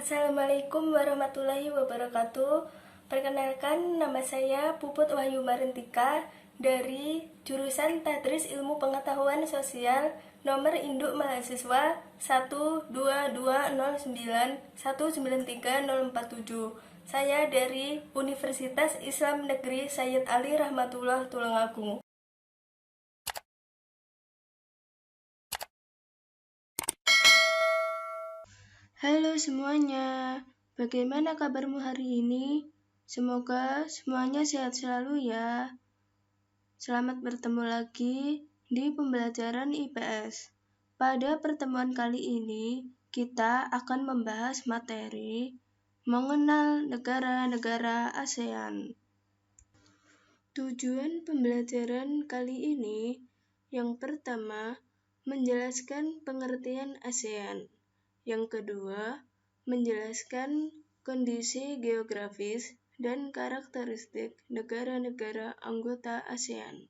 Assalamualaikum warahmatullahi wabarakatuh. Perkenalkan, nama saya Puput Wahyu Marentika dari jurusan Tadris Ilmu Pengetahuan Sosial, nomor induk mahasiswa 12209193047. Saya dari Universitas Islam Negeri Sayyid Ali Rahmatullah Tulungagung. Halo semuanya, bagaimana kabarmu hari ini? Semoga semuanya sehat selalu ya. Selamat bertemu lagi di pembelajaran IPS. Pada pertemuan kali ini, kita akan membahas materi mengenal negara-negara ASEAN. Tujuan pembelajaran kali ini, yang pertama, menjelaskan pengertian ASEAN. Yang kedua, menjelaskan kondisi geografis dan karakteristik negara-negara anggota ASEAN.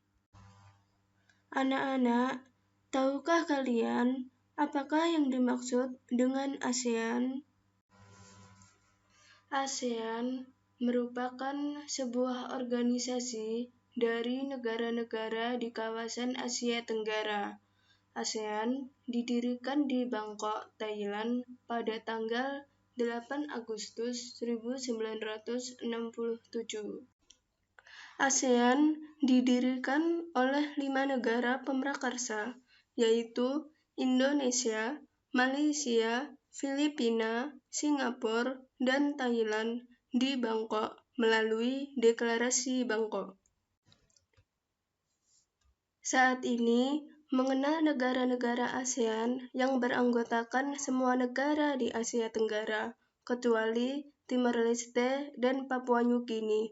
Anak-anak, tahukah kalian apakah yang dimaksud dengan ASEAN? ASEAN merupakan sebuah organisasi dari negara-negara di kawasan Asia Tenggara. ASEAN didirikan di Bangkok, Thailand pada tanggal 8 Agustus 1967. ASEAN didirikan oleh 5 negara pemrakarsa, yaitu Indonesia, Malaysia, Filipina, Singapura, dan Thailand di Bangkok melalui Deklarasi Bangkok. Saat ini, mengenal negara-negara ASEAN yang beranggotakan semua negara di Asia Tenggara, kecuali Timor Leste dan Papua New Guinea.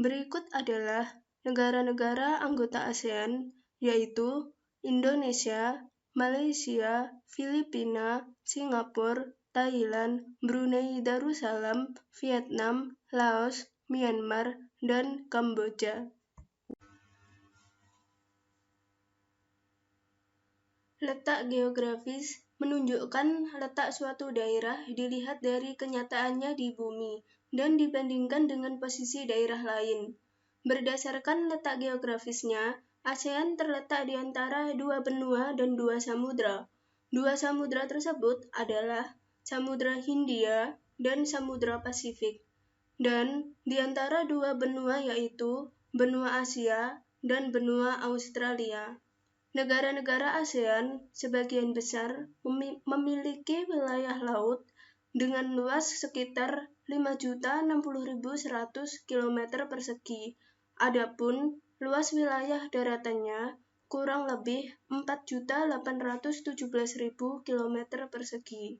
Berikut adalah negara-negara anggota ASEAN, yaitu Indonesia, Malaysia, Filipina, Singapura, Thailand, Brunei Darussalam, Vietnam, Laos, Myanmar, dan Kamboja. Letak geografis menunjukkan letak suatu daerah dilihat dari kenyataannya di bumi dan dibandingkan dengan posisi daerah lain. Berdasarkan letak geografisnya, ASEAN terletak di antara 2 benua dan 2 samudra. 2 samudra tersebut adalah Samudra Hindia dan Samudra Pasifik. Dan di antara 2 benua yaitu benua Asia dan benua Australia. Negara-negara ASEAN sebagian besar memiliki wilayah laut dengan luas sekitar 5.060.100 km persegi. Adapun luas wilayah daratannya kurang lebih 4.817.000 km persegi.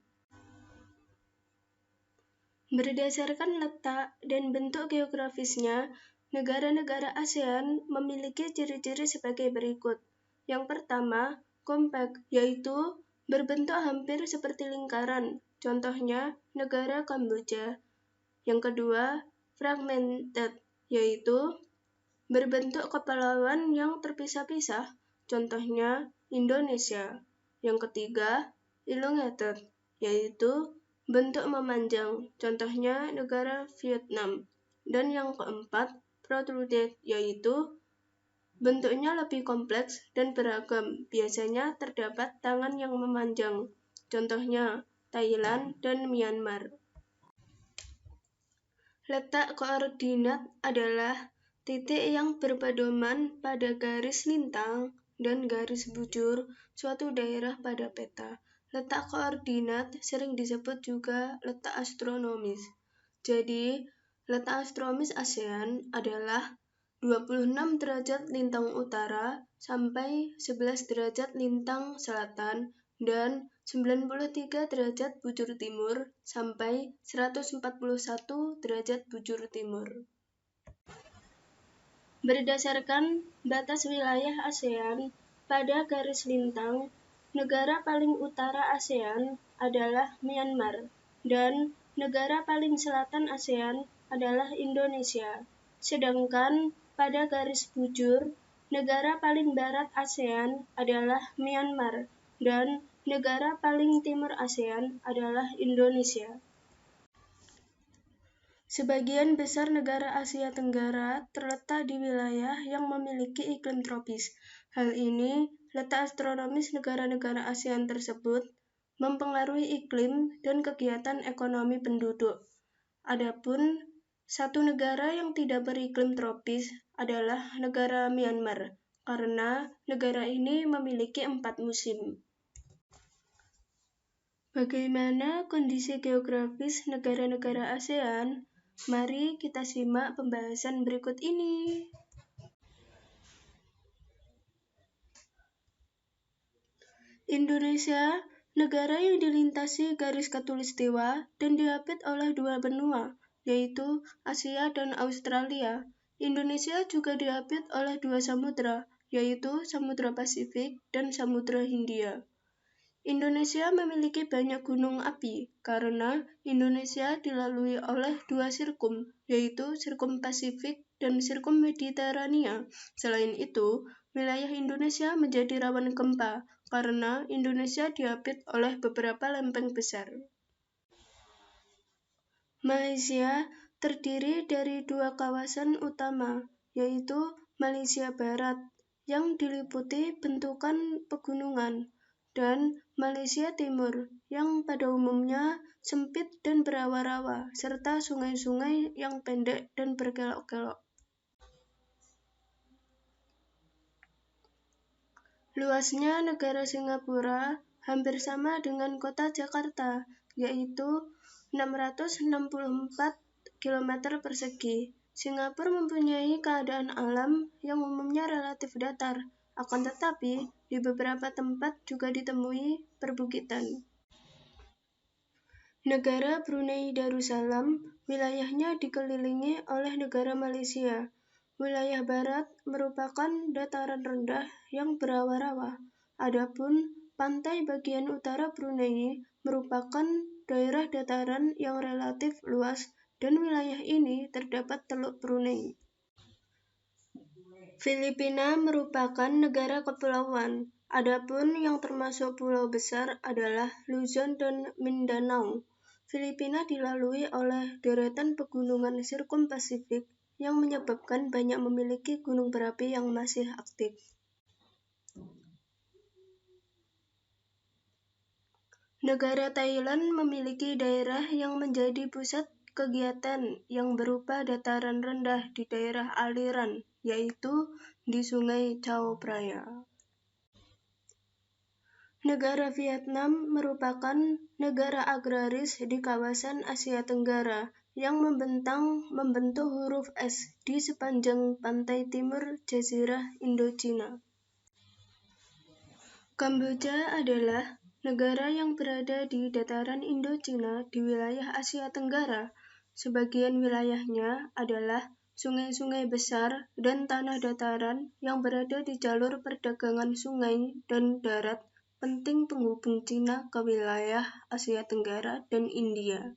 Berdasarkan letak dan bentuk geografisnya, negara-negara ASEAN memiliki ciri-ciri sebagai berikut. Yang pertama, kompak, yaitu berbentuk hampir seperti lingkaran, contohnya negara Kamboja. Yang kedua, fragmented, yaitu berbentuk kepulauan yang terpisah-pisah, contohnya Indonesia. Yang ketiga, elongated, yaitu bentuk memanjang, contohnya negara Vietnam. Dan yang keempat, protruded, yaitu bentuknya lebih kompleks dan beragam, biasanya terdapat tangan yang memanjang, contohnya Thailand dan Myanmar. Letak koordinat adalah titik yang berpedoman pada garis lintang dan garis bujur suatu daerah pada peta. Letak koordinat sering disebut juga letak astronomis. Jadi, letak astronomis ASEAN adalah 26 derajat lintang utara sampai 11 derajat lintang selatan dan 93 derajat bujur timur sampai 141 derajat bujur timur. Berdasarkan batas wilayah ASEAN pada garis lintang, negara paling utara ASEAN adalah Myanmar dan negara paling selatan ASEAN adalah Indonesia. Sedangkan pada garis bujur, negara paling barat ASEAN adalah Myanmar dan negara paling timur ASEAN adalah Indonesia. Sebagian besar negara Asia Tenggara terletak di wilayah yang memiliki iklim tropis. Hal ini, letak astronomis negara-negara ASEAN tersebut mempengaruhi iklim dan kegiatan ekonomi penduduk. Adapun satu negara yang tidak beriklim tropis adalah negara Myanmar, karena negara ini memiliki 4 musim. Bagaimana kondisi geografis negara-negara ASEAN? Mari kita simak pembahasan berikut ini. Indonesia, negara yang dilintasi garis khatulistiwa dan diapit oleh 2 benua, yaitu Asia dan Australia. Indonesia juga diapit oleh 2 samudra, yaitu Samudra Pasifik dan Samudra Hindia. Indonesia memiliki banyak gunung api karena Indonesia dilalui oleh 2 sirkum, yaitu Sirkum Pasifik dan Sirkum Mediterania. Selain itu, wilayah Indonesia menjadi rawan gempa karena Indonesia diapit oleh beberapa lempeng besar. Malaysia terdiri dari 2 kawasan utama, yaitu Malaysia Barat yang diliputi bentukan pegunungan, dan Malaysia Timur yang pada umumnya sempit dan berawa-rawa, serta sungai-sungai yang pendek dan berkelok-kelok. Luasnya negara Singapura hampir sama dengan kota Jakarta, yaitu 664 km persegi. Singapura mempunyai keadaan alam yang umumnya relatif datar, akan tetapi di beberapa tempat juga ditemui perbukitan. Negara Brunei Darussalam, wilayahnya dikelilingi oleh negara Malaysia. Wilayah barat merupakan dataran rendah yang berawa-rawa. Adapun pantai bagian utara Brunei merupakan daerah dataran yang relatif luas dan wilayah ini terdapat Teluk Brunei. Filipina merupakan negara kepulauan. Adapun yang termasuk pulau besar adalah Luzon dan Mindanao. Filipina dilalui oleh deretan pegunungan Sirkum Pasifik yang menyebabkan banyak memiliki gunung berapi yang masih aktif. Negara Thailand memiliki daerah yang menjadi pusat kegiatan yang berupa dataran rendah di daerah aliran, yaitu di Sungai Chao Phraya. Negara Vietnam merupakan negara agraris di kawasan Asia Tenggara yang membentuk huruf S di sepanjang pantai timur Jazirah Indochina. Kamboja adalah negara yang berada di dataran Indochina di wilayah Asia Tenggara. Sebagian wilayahnya adalah sungai-sungai besar dan tanah dataran yang berada di jalur perdagangan sungai dan darat penting penghubung Cina ke wilayah Asia Tenggara dan India.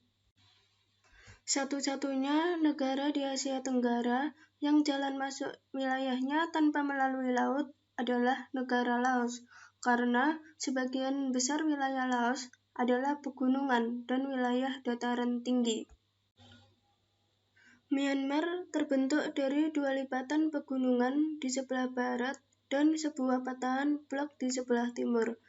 Satu-satunya negara di Asia Tenggara yang jalan masuk wilayahnya tanpa melalui laut adalah negara Laos, karena sebagian besar wilayah Laos adalah pegunungan dan wilayah dataran tinggi. Myanmar terbentuk dari 2 lipatan pegunungan di sebelah barat dan sebuah patahan blok di sebelah timur.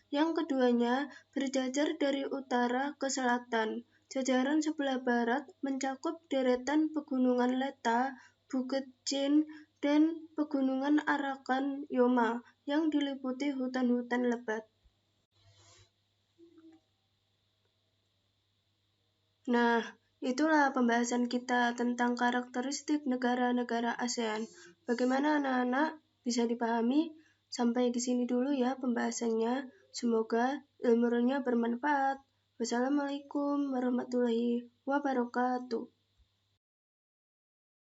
Yang keduanya berjajar dari utara ke selatan. Jajaran sebelah barat mencakup deretan pegunungan Letta, Bukit Chin, dan pegunungan Arakan Yoma yang diliputi hutan-hutan lebat. Nah, itulah pembahasan kita tentang karakteristik negara-negara ASEAN. Bagaimana anak-anak? Bisa dipahami? Sampai di sini dulu ya pembahasannya. Semoga ilmunya bermanfaat. Wassalamualaikum warahmatullahi wabarakatuh.